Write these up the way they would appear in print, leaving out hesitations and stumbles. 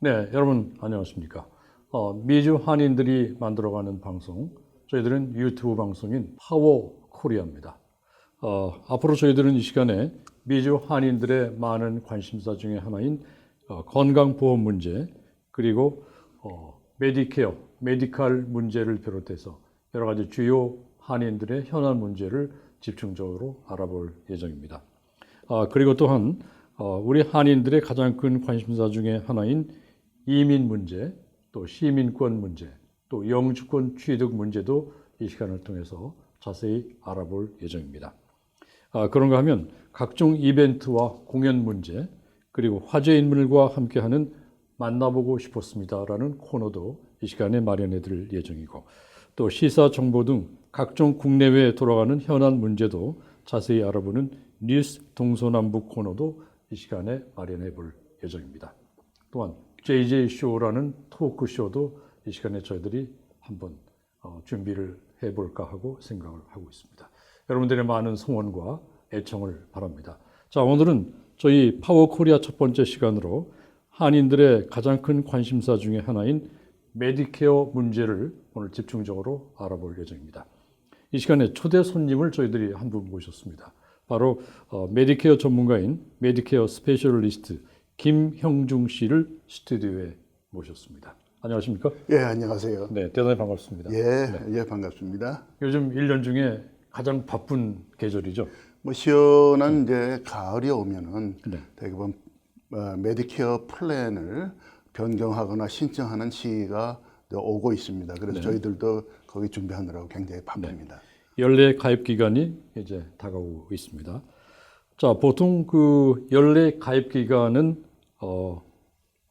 네, 여러분 안녕하십니까? 미주 한인들이 만들어가는 방송, 저희들은 유튜브 방송인 파워 코리아입니다. 앞으로 저희들은 이 시간에 미주 한인들의 많은 관심사 중에 하나인 건강보험 문제, 그리고 메디케어, 메디칼 문제를 비롯해서 여러 가지 주요 한인들의 현안 문제를 집중적으로 알아볼 예정입니다. 그리고 또한 우리 한인들의 가장 큰 관심사 중에 하나인 이민 문제, 또 시민권 문제, 또 영주권 취득 문제도 이 시간을 통해서 자세히 알아볼 예정입니다. 그런가 하면 각종 이벤트와 공연 문제, 그리고 화제 인물과 함께하는 만나보고 싶었습니다라는 코너도 이 시간에 마련해 드릴 예정이고, 또 시사 정보 등 각종 국내외에 돌아가는 현안 문제도 자세히 알아보는 뉴스 동서남북 코너도 이 시간에 마련해 볼 예정입니다. 또한 JJ쇼라는 토크쇼도 이 시간에 저희들이 한번 준비를 해볼까 하고 생각을 하고 있습니다. 여러분들의 많은 성원과 애청을 바랍니다. 자, 오늘은 저희 파워코리아 첫 번째 시간으로 한인들의 가장 큰 관심사 중에 하나인 메디케어 문제를 오늘 집중적으로 알아볼 예정입니다. 이 시간에 초대 손님을 저희들이 한 분 모셨습니다. 바로 메디케어 전문가인 메디케어 스페셜리스트 김형중 씨를 스튜디오에 모셨습니다. 안녕하십니까? 예, 안녕하세요. 네, 대단히 반갑습니다. 예, 반갑습니다. 요즘 1년 중에 가장 바쁜 계절이죠? 뭐 시원한 이제 가을이 오면은 네. 대부분 메디케어 플랜을 변경하거나 신청하는 시기가 오고 있습니다. 그래서 저희들도 거기 준비하느라고 굉장히 바쁩니다. 연례 가입 기간이 이제 다가오고 있습니다. 자, 보통 그 연례 가입 기간은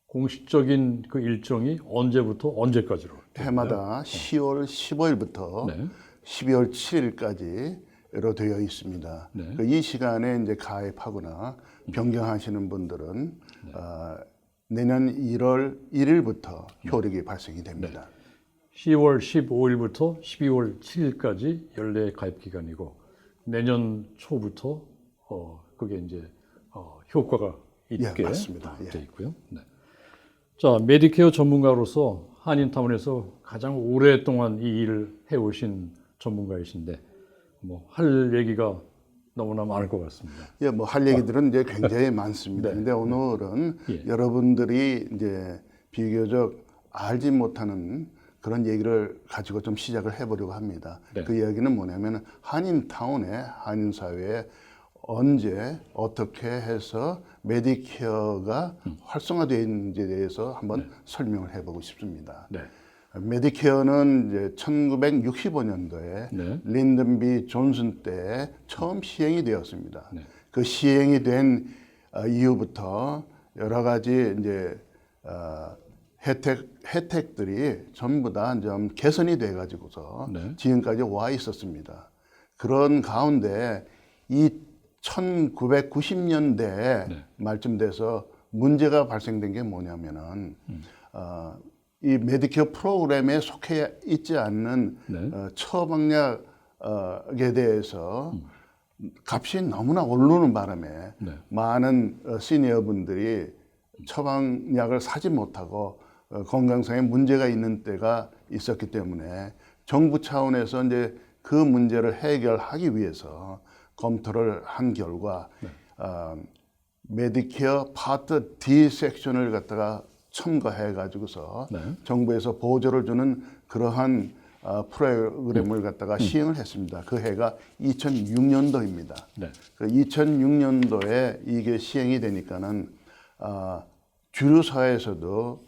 공식적인 그 일정이 언제부터 언제까지로? 해마다 10월 15일부터 네. 12월 7일까지로 되어 있습니다. 네. 이 시간에 이제 가입하거나 변경하시는 분들은 내년 1월 1일부터 효력이 발생이 됩니다. 10월 15일부터 12월 7일까지 연례 가입 기간이고, 내년 초부터 그게 이제 효과가 있게 맞습니다. 되어 있고요. 네. 자, 메디케어 전문가로서 한인타운에서 가장 오랫동안 이 일을 해오신 전문가이신데, 뭐 할 얘기가 너무나 많을 것 같습니다. 예, 뭐 할 얘기들은 이제 굉장히 많습니다. 근데 오늘은 여러분들이 이제 비교적 알지 못하는 그런 얘기를 가지고 좀 시작을 해보려고 합니다. 네. 그 이야기는 뭐냐면 한인타운에, 한인사회에 언제 어떻게 해서 메디케어가 활성화되어 있는지에 대해서 한번 설명을 해보고 싶습니다. 네. 메디케어는 이제 1965년도에 네. 린든 B 존슨 때 처음 시행이 되었습니다. 네. 그 시행이 된 이후부터 여러 가지 이제 혜택들이 전부 다 좀 개선이 돼 가지고서 지금까지 와 있었습니다. 그런 가운데 이 1990년대 말쯤 돼서 문제가 발생된 게 뭐냐면은 이 메디케어 프로그램에 속해 있지 않는 처방약에 대해서 값이 너무나 오르는 바람에 많은 시니어분들이 처방약을 사지 못하고 건강상에 문제가 있는 때가 있었기 때문에 정부 차원에서 이제 그 문제를 해결하기 위해서 검토를 한 결과 메디케어 파트 D 섹션을 갖다가 첨가해 가지고서 정부에서 보조를 주는 그러한 프로그램을 갖다가 시행을 했습니다. 그 해가 2006년도입니다. 그 2006년도에 이게 시행이 되니까는 주류사회에서도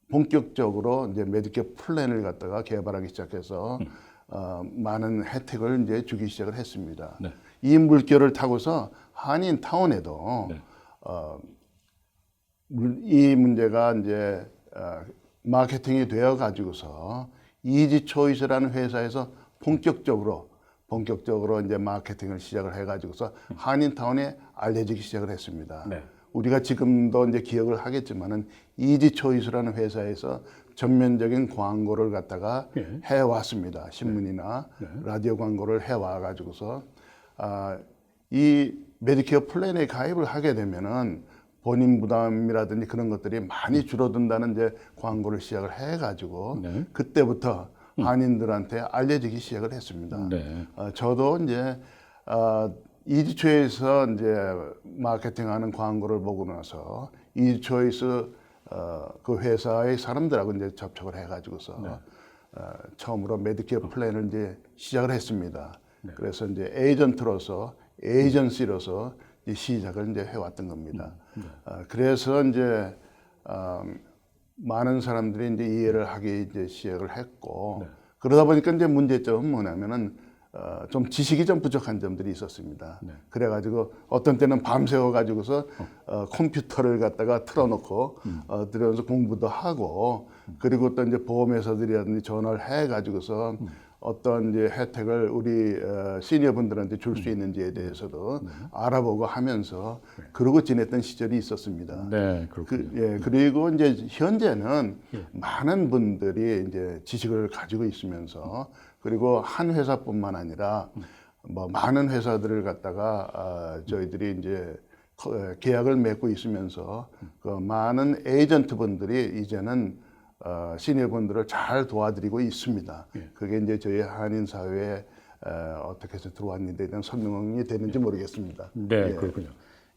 본격적으로 이제 메디케어 플랜을 갖다가 개발하기 시작해서 많은 혜택을 이제 주기 시작을 했습니다. 이 물결을 타고서 한인타운에도 이 문제가 이제 마케팅이 되어 가지고서 이지 초이스라는 회사에서 본격적으로 이제 마케팅을 시작을 해 가지고서 한인타운에 알려지기 시작을 했습니다. 우리가 지금도 이제 기억을 하겠지만은 이지 초이스라는 회사에서 전면적인 광고를 갖다가 해왔습니다. 신문이나 라디오 광고를 해와 가지고서 이 메디케어 플랜에 가입을 하게 되면은 본인 부담이라든지 그런 것들이 많이 줄어든다는 이제 광고를 시작을 해가지고 네. 그때부터 한인들한테 알려지기 시작을 했습니다. 네. 저도 이제 이지초에서 이제 마케팅하는 광고를 보고 나서 이지초에서 그 회사의 사람들하고 이제 접촉을 해가지고서 처음으로 메디케어 플랜을 이제 시작을 했습니다. 그래서 이제 에이전시로서 이제 시작을 이제 해왔던 겁니다. 그래서 이제 많은 사람들이 이제 이해를 하기 이제 시작을 했고 그러다 보니까 이제 문제점은 뭐냐면은 좀 지식이 좀 부족한 점들이 있었습니다. 그래가지고 어떤 때는 밤새워 가지고서 컴퓨터를 갖다가 틀어놓고 들어서 공부도 하고 그리고 또 이제 보험회사들이라든지 전화를 해가지고서 어떤 이제 혜택을 우리 시니어분들한테 줄 수 있는지에 대해서도 알아보고 하면서 그러고 지냈던 시절이 있었습니다. 네, 그렇군요. 그리고 이제 현재는 많은 분들이 이제 지식을 가지고 있으면서 그리고 한 회사뿐만 아니라 뭐 많은 회사들을 갖다가 저희들이 이제 계약을 맺고 있으면서 그 많은 에이전트 분들이 이제는 시니어분들을 잘 도와드리고 있습니다. 그게 이제 저희 한인 사회에 어떻게 해서 들어왔는데 대한 설명이 되는지 모르겠습니다. 네, 그렇군요.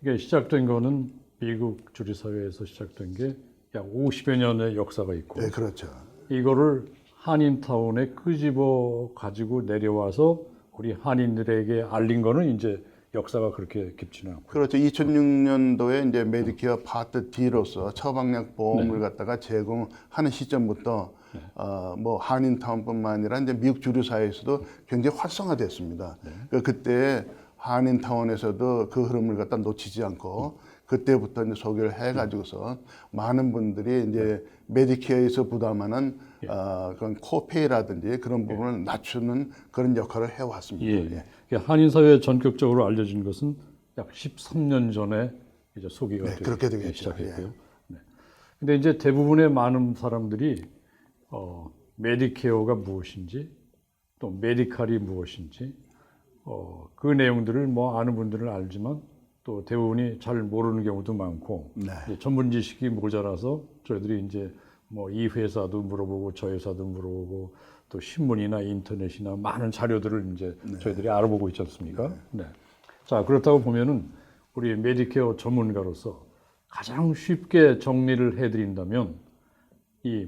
이게 시작된 거는 미국 주류사회에서 시작된 게 약 50여 년의 역사가 있고, 네, 그렇죠. 이거를 한인타운에 끄집어 가지고 내려와서 우리 한인들에게 알린 거는 이제 역사가 그렇게 깊지는 않고. 그렇죠. 2006년도에 이제 메디케어 파트 D로서 처방약 보험을 갖다가 제공하는 시점부터 뭐 한인타운뿐만 아니라 이제 미국 주류사회에서도 굉장히 활성화됐습니다. 그때 한인타운에서도 그 흐름을 갖다 놓치지 않고 그때부터 이제 소개를 해가지고서 많은 분들이 이제 메디케어에서 부담하는 그런 코페이라든지 그런 부분을 낮추는 그런 역할을 해왔습니다. 한인 사회에 전격적으로 알려진 것은 약 13년 전에 이제 소개가 그렇게 되겠죠. 시작했고요. 근데 이제 대부분의 많은 사람들이 메디케어가 무엇인지 또 메디칼이 무엇인지 그 내용들을 뭐 아는 분들은 알지만 또 대부분이 잘 모르는 경우도 많고 전문 지식이 모자라서 저희들이 이제 뭐 이 회사도 물어보고 저 회사도 물어보고 또 신문이나 인터넷이나 많은 자료들을 이제 저희들이 알아보고 있지 않습니까? 자, 그렇다고 보면은 우리 메디케어 전문가로서 가장 쉽게 정리를 해드린다면 이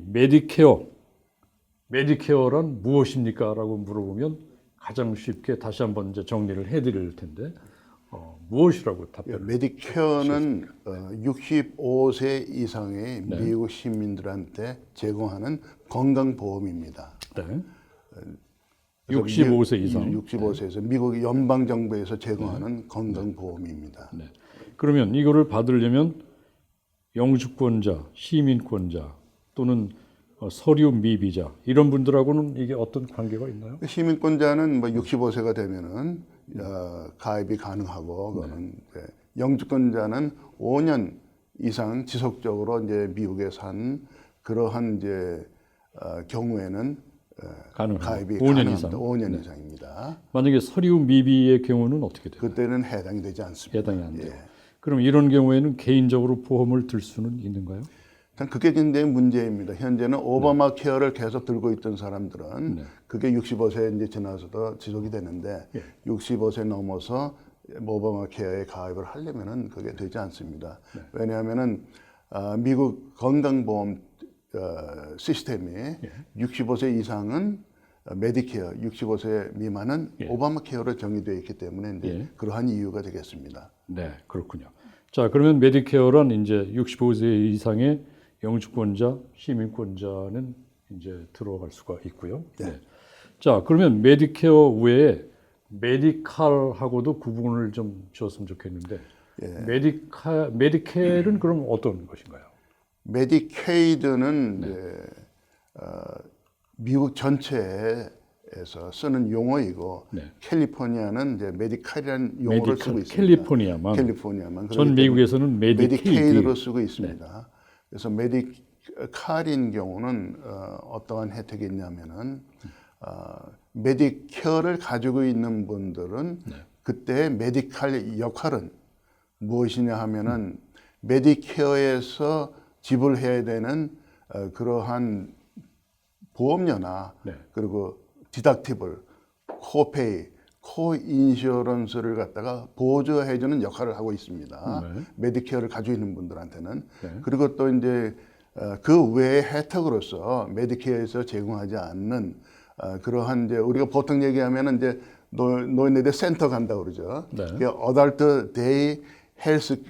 메디케어란 무엇입니까? 라고 물어보면 가장 쉽게 다시 한번 이제 정리를 해드릴 텐데 무엇이라고 답변을? 메디케어는 65세 이상의 미국 시민들한테 제공하는 건강보험입니다. 네. 65세 이상. 65세에서 미국 연방정부에서 제공하는 건강보험입니다. 네. 그러면 이거를 받으려면 영주권자, 시민권자 또는 서류 미비자 이런 분들하고는 이게 어떤 관계가 있나요? 시민권자는 뭐 65세가 되면은 가입이 가능하고 그거는 영주권자는 5년 이상 지속적으로 이제 미국에 산 그러한 이제 경우에는 가입이 5년 가능합니다. 이상. 5년 이상입니다. 만약에 서류 미비의 경우는 어떻게 돼요? 그때는 해당이 되지 않습니다. 해당이 안 돼요. 그럼 이런 경우에는 개인적으로 보험을 들 수는 있는가요? 그게 굉장히 문제입니다. 현재는 오바마 케어를 계속 들고 있던 사람들은 그게 65세 이제 지나서도 지속이 되는데 65세 넘어서 오바마 케어에 가입을 하려면은 그게 되지 않습니다. 왜냐하면은 미국 건강보험 시스템이 65세 이상은 메디케어, 65세 미만은 오바마 케어로 정의되어 있기 때문에 이제 그러한 이유가 되겠습니다. 네, 그렇군요. 자, 그러면 메디케어란 이제 65세 이상의 영주권자, 시민권자는 이제 들어갈 수가 있고요. 자, 그러면 메디케어 외에 메디칼하고도 구분을 좀 지었으면 좋겠는데 메디케어는 그럼 어떤 것인가요? 메디케이드는 이제 미국 전체에서 쓰는 용어이고 캘리포니아는 이제 메디칼이라는 용어를 쓰고 있습니다. 캘리포니아만. 전 미국에서는 메디케이드로 쓰고 있습니다. 그래서 메디칼인 경우는 어떠한 혜택이 있냐면은 메디케어를 가지고 있는 분들은 그때 메디칼 역할은 무엇이냐 하면은 메디케어에서 지불해야 되는 그러한 보험료나 네. 그리고 디덕티블, 코페이, 코인슈런스를 갖다가 보조해주는 역할을 하고 있습니다. 네. 메디케어를 가지고 있는 분들한테는. 네. 그리고 또 이제 그 외의 혜택으로서 메디케어에서 제공하지 않는 그러한 이제 우리가 보통 얘기하면은 이제 노인네들 센터 간다 그러죠. 네. 그게 어덜트 데이 헬스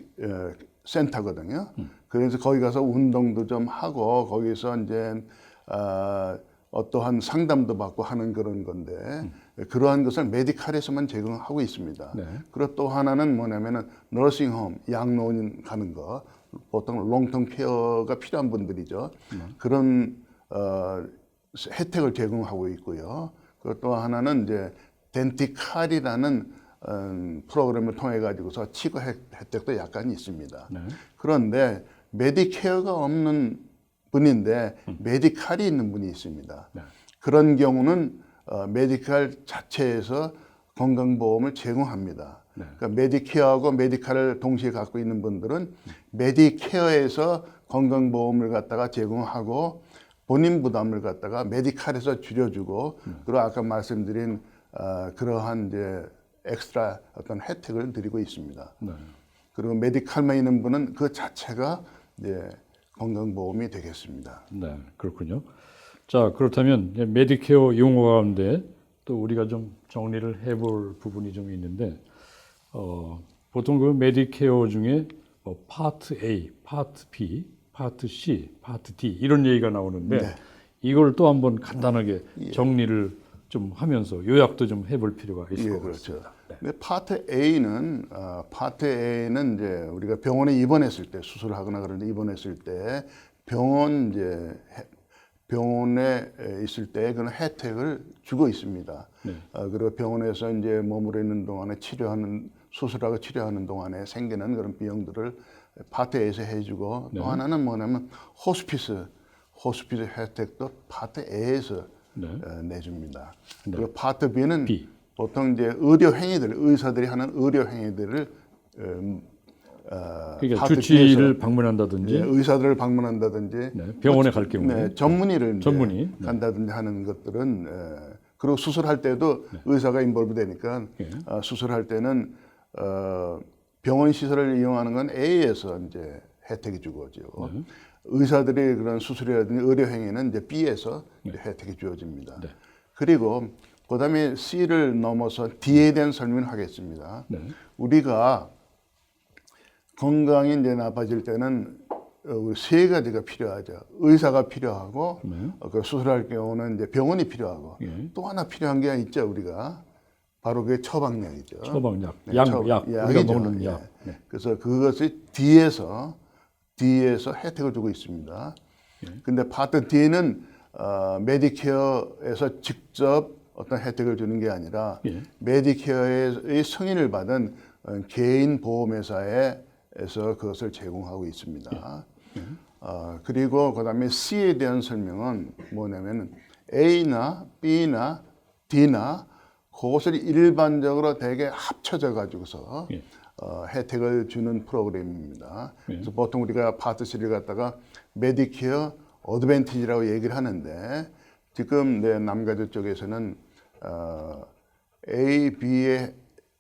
센터거든요. 그래서 거기 가서 운동도 좀 하고 거기서 이제 어떠한 상담도 받고 하는 그런 건데 그러한 것을 메디칼에서만 제공하고 있습니다. 네. 그리고 또 하나는 뭐냐면은 너싱홈, 양로원 가는 거 보통 롱텀 케어가 필요한 분들이죠. 그런 혜택을 제공하고 있고요. 그리고 또 하나는 이제 덴티칼이라는 프로그램을 통해 가지고서 치과 혜택도 약간 있습니다. 네. 그런데 메디케어가 없는 분인데 메디칼이 있는 분이 있습니다. 네. 그런 경우는 메디칼 자체에서 건강보험을 제공합니다. 네. 그러니까 메디케어하고 메디칼을 동시에 갖고 있는 분들은 메디케어에서 건강보험을 갖다가 제공하고 본인 부담을 갖다가 메디칼에서 줄여주고 그리고 아까 말씀드린 그러한 이제 엑스트라 어떤 혜택을 드리고 있습니다. 네. 그리고 메디칼만 있는 분은 그 자체가 이제 건강보험이 되겠습니다. 네, 그렇군요. 자, 그렇다면 이제 메디케어 용어 가운데 또 우리가 좀 정리를 해볼 부분이 좀 있는데, 보통 그 메디케어 중에 뭐 파트 A, 파트 B, 파트 C, 파트 D 이런 얘기가 나오는데 네. 이걸 또 한번 간단하게 정리를 좀 하면서 요약도 좀 해볼 필요가 있을 것 그렇죠. 같습니다. 네. 근데 파트 A는 이제 우리가 병원에 입원했을 때 수술하거나 그런데 입원했을 때 병원에 있을 때 그런 혜택을 주고 있습니다. 네. 그리고 병원에서 이제 머무르 있는 동안에 수술하고 치료하는 동안에 생기는 그런 비용들을 파트 A에서 해주고 네. 또 하나는 뭐냐면 호스피스 혜택도 파트 A에서 네. 내줍니다. 네. 그리고 파트 B는 B. 보통 이제 의료 행위들, 의사들이 하는 의료 행위들을 그러니까 파트 주치의를 방문한다든지 의사들을 방문한다든지 네, 병원에 갈 경우에 네, 전문의를 이제 전문의. 네. 간다든지 하는 것들은 그리고 수술할 때도 의사가 인볼브 되니까 네. 수술할 때는 병원 시설을 이용하는 건 A에서 이제 혜택이 주어지죠. 네. 의사들이 그런 수술이라든지 의료 행위는 이제 B에서 이제 혜택이 주어집니다. 네. 그리고 그다음에 C를 넘어서 D에 대한 설명을 하겠습니다. 네. 우리가 건강이 이제 나빠질 때는 세 가지가 필요하죠. 의사가 필요하고 그 수술할 경우는 이제 병원이 필요하고 또 하나 필요한 게 있죠. 우리가 바로 그게 처방약이죠. 처방약, 네, 약, 우리가 약이죠. 먹는 약. 네. 그래서 그것이 D에서 혜택을 주고 있습니다. 근데 파트 D는 메디케어에서 직접 어떤 혜택을 주는 게 아니라 메디케어의 승인을 받은 개인 보험회사에서 그것을 제공하고 있습니다. 그리고 그다음에 C에 대한 설명은 뭐냐면 A나 B나 D나 그것을 일반적으로 대개 합쳐져 가지고서 혜택을 주는 프로그램입니다. 그래서 보통 우리가 파트 C를 갖다가 메디케어 어드밴티지라고 얘기를 하는데 지금 내 남가주 쪽에서는 A, B의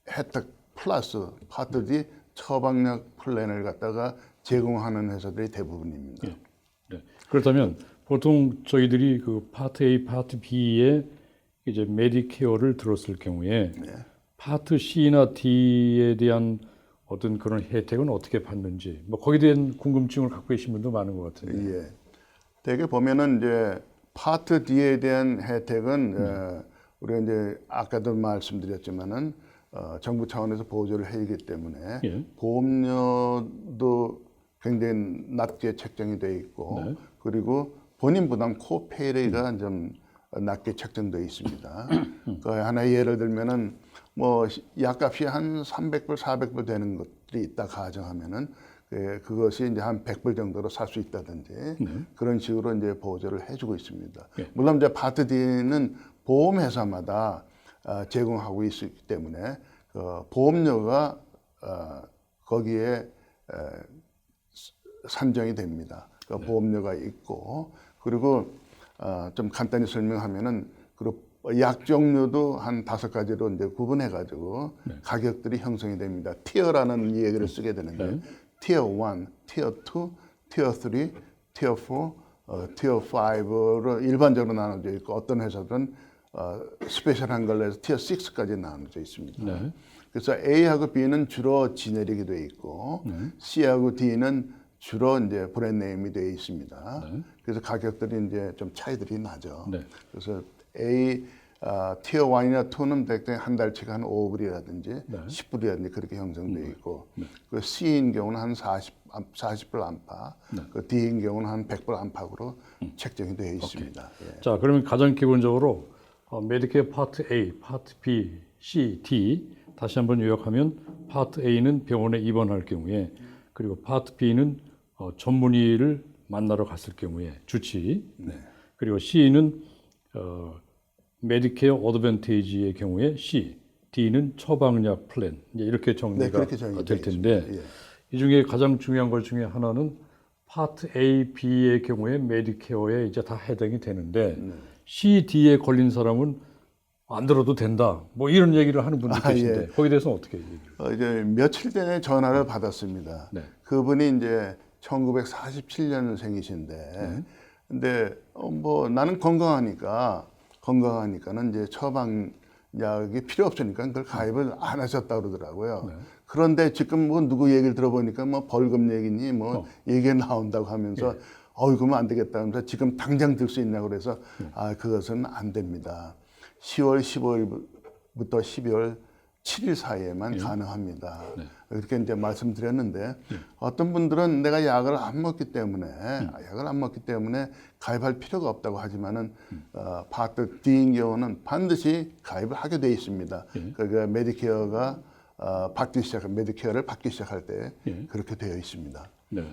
혜택 플러스 파트 D 처방약 플랜을 갖다가 제공하는 회사들이 대부분입니다. 네. 그렇다면 보통 저희들이 그 파트 A, 파트 B에 이제 메디케어를 들었을 경우에 파트 C나 D에 대한 어떤 그런 혜택은 어떻게 받는지 뭐 거기에 대한 궁금증을 갖고 계신 분도 많은 것 같은데. 예. 대개 보면은 이제 파트 D에 대한 혜택은 우리가 이제 아까도 말씀드렸지만은 정부 차원에서 보조를 해주기 때문에 보험료도 굉장히 낮게 책정이 돼 있고 그리고 본인 부담 코페이가 좀 낮게 책정되어 있습니다. 그 하나의 예를 들면은 뭐 약값이 한 300불, 400불 되는 것들이 있다 가정하면은 그것이 이제 한 100불 정도로 살 수 있다든지 그런 식으로 이제 보조를 해주고 있습니다. 물론 이제 파트 D는 보험회사마다 제공하고 있기 때문에 보험료가 거기에 산정이 됩니다. 그 보험료가 있고 그리고 좀 간단히 설명하면은 그리고 약 종류도 한 5가지로 이제 구분해 가지고 가격들이 형성이 됩니다. 티어라는 얘기를 쓰게 되는데 티어 1, 티어 2, 티어 3, 티어 4, 티어 5로 일반적으로 나눠져 있고 어떤 회사들은 스페셜한 걸로 해서 티어 6까지 나눠져 있습니다. 네. 그래서 A하고 B는 주로 지네릭이 돼 있고 C하고 D는 주로 이제 브랜드 네임이 되어 있습니다. 그래서 가격들이 이제 좀 차이들이 나죠. 네. 그래서 티어 1이나 2는 대개 한 달치가 한 5불이라든지 10불이라든지 그렇게 형성되어 있고 그 C인 경우는 한 40불 안팎, 그 D인 경우는 한 100불 안팎으로 책정이 되어 있습니다. 예. 자, 그러면 가장 기본적으로 메디케어 파트 A, 파트 B, C, D 다시 한번 요약하면 파트 A는 병원에 입원할 경우에 그리고 파트 B는 전문의를 만나러 갔을 경우에 주치 그리고 C는 메디케어 어드밴티지의 경우에 C, D는 처방약 플랜 이제 이렇게 정리가 그렇게 정리가 될 되어 텐데 있습니다. 예. 이 중에 가장 중요한 것 중에 하나는 파트 A, B의 경우에 메디케어에 이제 다 해당이 되는데 C, D에 걸린 사람은 안 들어도 된다. 뭐 이런 얘기를 하는 분들 계신데 거기에 대해서는 어떻게 얘기해요? 이제 며칠 전에 전화를 받았습니다. 네. 그분이 이제 1947년생이신데, 근데 뭐 나는 건강하니까는 이제 처방약이 필요 없으니까 그걸 가입을 안 하셨다 그러더라고요. 그런데 지금 뭐 누구 얘기를 들어보니까 뭐 벌금 얘기니 뭐 얘기가 나온다고 하면서 그러면 안 되겠다 하면서 지금 당장 들 수 있냐고 그래서 그것은 안 됩니다. 10월 15일부터 12월 7일 사이에만 가능합니다. 이렇게 이제 말씀드렸는데 어떤 분들은 내가 약을 안 먹기 때문에 가입할 필요가 없다고 하지만은 파트 D인 경우는 반드시 가입을 하게 돼 있습니다. 그러니까 메디케어를 받기 시작할 때 그렇게 되어 있습니다. 네.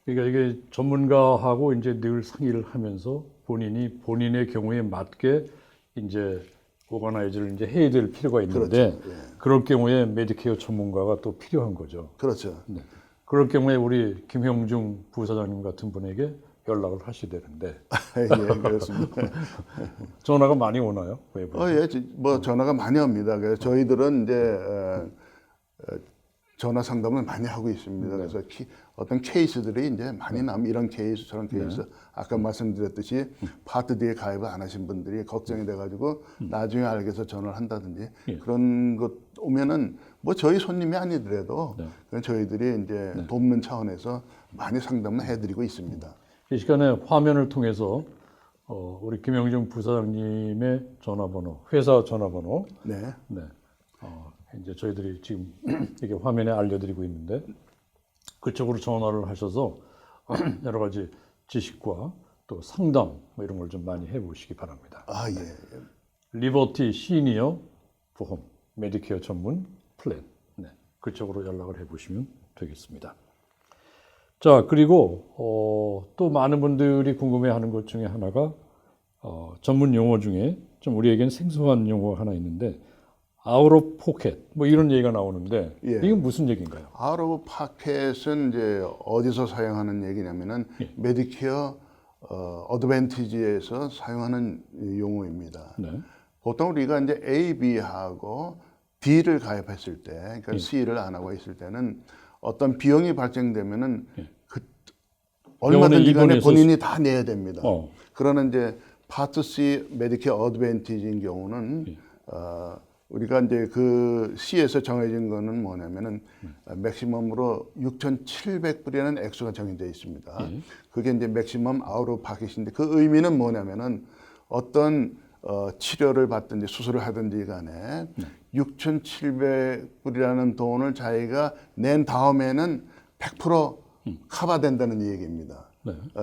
그러니까 이게 전문가하고 이제 늘 상의를 하면서 본인의 경우에 맞게 이제 오가나이즈를 이제 해야 될 필요가 있는데 그럴 경우에 메디케어 전문가가 또 필요한 거죠. 그렇죠. 네. 그럴 경우에 우리 김형중 부사장님 같은 분에게 연락을 하셔야 되는데 예, 그렇습니다. 전화가 많이 오나요? 외부에서? 뭐 전화가 많이 옵니다. 그래서 저희들은 이제 전화 상담을 많이 하고 있습니다. 그래서 어떤 케이스들이 이제 많이 이런 케이스, 저런 케이스, 아까 말씀드렸듯이 파트 D에 가입을 안 하신 분들이 걱정이 돼가지고 나중에 알게서 전화를 한다든지 그런 것 오면은 뭐 저희 손님이 아니더라도 그냥 저희들이 이제 돕는 차원에서 많이 상담을 해드리고 있습니다. 이 시간에 화면을 통해서 우리 김영중 부사장님의 전화번호, 회사 전화번호, 이제 저희들이 지금 이게 화면에 알려드리고 있는데 그쪽으로 전화를 하셔서 여러 가지 지식과 또 상담 뭐 이런 걸 좀 많이 해보시기 바랍니다. 리버티 시니어 보험 메디케어 전문 플랜 그쪽으로 연락을 해보시면 되겠습니다. 자, 그리고 또 많은 분들이 궁금해하는 것 중에 하나가 전문 용어 중에 좀 우리에겐 생소한 용어가 하나 있는데 아웃 오브 포켓 뭐 이런 얘기가 나오는데 이건 무슨 얘기인가요? 아웃 오브 포켓은 이제 어디서 사용하는 얘기냐면은 메디케어 어드밴티지에서 사용하는 용어입니다. 보통 우리가 이제 A, B하고 D를 가입했을 때, 그러니까 C를 안 하고 있을 때는 어떤 비용이 발생되면은 얼마든지 간에 본인이 다 내야 됩니다. 그러나 이제 파트 C 메디케어 어드밴티지인 경우는 우리가 이제 그 C에서 정해진 거는 뭐냐면은 맥시멈으로 6,700불이라는 액수가 정해져 있습니다. 그게 이제 맥시멈 아웃 오브 파켓인데 그 의미는 뭐냐면은 어떤 치료를 받든지 수술을 하든지 간에 6,700불이라는 돈을 자기가 낸 다음에는 100% 커버된다는 얘기입니다.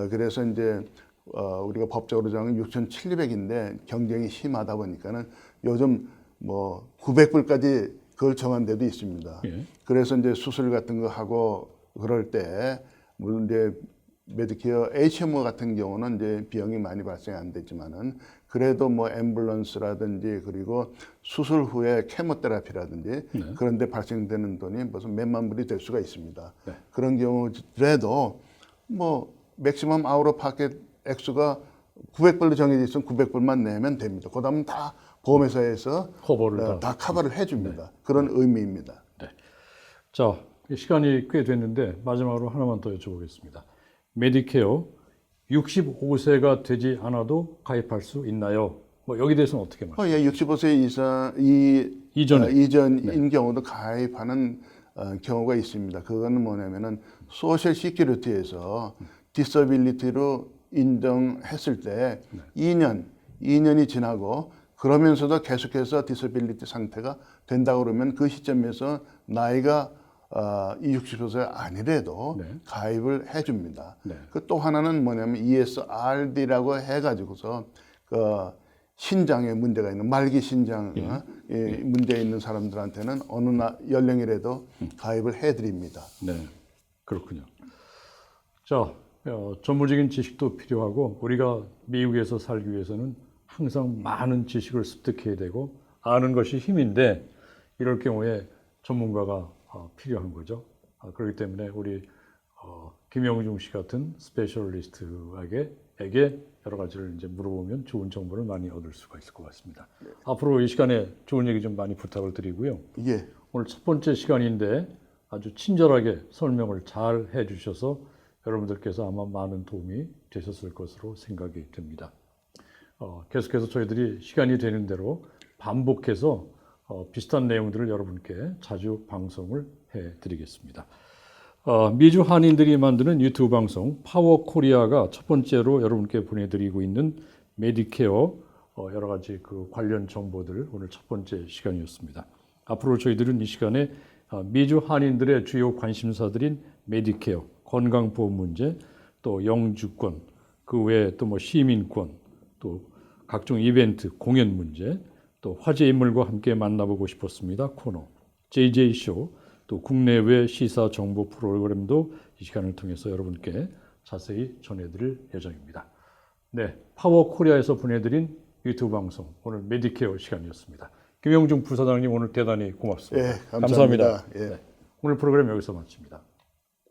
그래서 이제 우리가 법적으로 정한 6,700인데 경쟁이 심하다 보니까는 요즘 뭐 900불까지 그걸 정한 데도 있습니다. 그래서 이제 수술 같은 거 하고 그럴 때 물론 이제 메디케어 HMO 같은 경우는 이제 비용이 많이 발생이 안 되지만은 그래도 뭐 앰뷸런스라든지 그리고 수술 후에 케모테라피라든지 그런 데 발생되는 돈이 무슨 몇만 불이 될 수가 있습니다. 그런 경우라도 뭐 맥시멈 아웃 오브 파켓 액수가 900불로 정해져 있으면 900불만 내면 됩니다. 그다음은 다 보험회사에서 커버를 다 커버를 해줍니다. 그런 의미입니다. 네. 자, 시간이 꽤 됐는데 마지막으로 하나만 더 여쭤보겠습니다. 메디케어 65세가 되지 않아도 가입할 수 있나요? 뭐 여기 대해서는 어떻게 말씀하세요? 예, 65세 이상 이전인 경우도 가입하는 경우가 있습니다. 그거는 뭐냐면은 소셜 시큐리티에서 디서빌리티로 인정했을 때 2년이 지나고 그러면서도 계속해서 디서빌리티 상태가 된다고 그러면 그 시점에서 나이가 60세 아니래도 가입을 해줍니다. 그 또 하나는 뭐냐면 ESRD라고 해가지고서 그 신장에 문제가 있는 말기 신장 문제 있는 사람들한테는 어느 연령이라도 가입을 해드립니다. 네, 그렇군요. 자, 전문적인 지식도 필요하고 우리가 미국에서 살기 위해서는 항상 많은 지식을 습득해야 되고 아는 것이 힘인데 이럴 경우에 전문가가 필요한 거죠. 그렇기 때문에 우리 김영중 씨 같은 스페셜리스트에게 여러 가지를 이제 물어보면 좋은 정보를 많이 얻을 수가 있을 것 같습니다. 앞으로 이 시간에 좋은 얘기 좀 많이 부탁을 드리고요. 예. 오늘 첫 번째 시간인데 아주 친절하게 설명을 잘 해주셔서 여러분들께서 아마 많은 도움이 되셨을 것으로 생각이 됩니다. 계속해서 저희들이 시간이 되는 대로 반복해서 비슷한 내용들을 여러분께 자주 방송을 해드리겠습니다. 미주 한인들이 만드는 유튜브 방송 파워 코리아가 첫 번째로 여러분께 보내드리고 있는 메디케어 여러 가지 그 관련 정보들 오늘 첫 번째 시간이었습니다. 앞으로 저희들은 이 시간에 미주 한인들의 주요 관심사들인 메디케어, 건강보험 문제, 또 영주권, 그 외에 또 뭐 시민권, 또 각종 이벤트, 공연 문제, 또 화제 인물과 함께 만나보고 싶었습니다. 코너, JJ쇼, 또 국내외 시사 정보 프로그램도 이 시간을 통해서 여러분께 자세히 전해드릴 예정입니다. 네, 파워 코리아에서 보내드린 유튜브 방송, 오늘 메디케어 시간이었습니다. 김영중 부사장님 오늘 대단히 고맙습니다. 예, 감사합니다. 예. 네, 오늘 프로그램 여기서 마칩니다.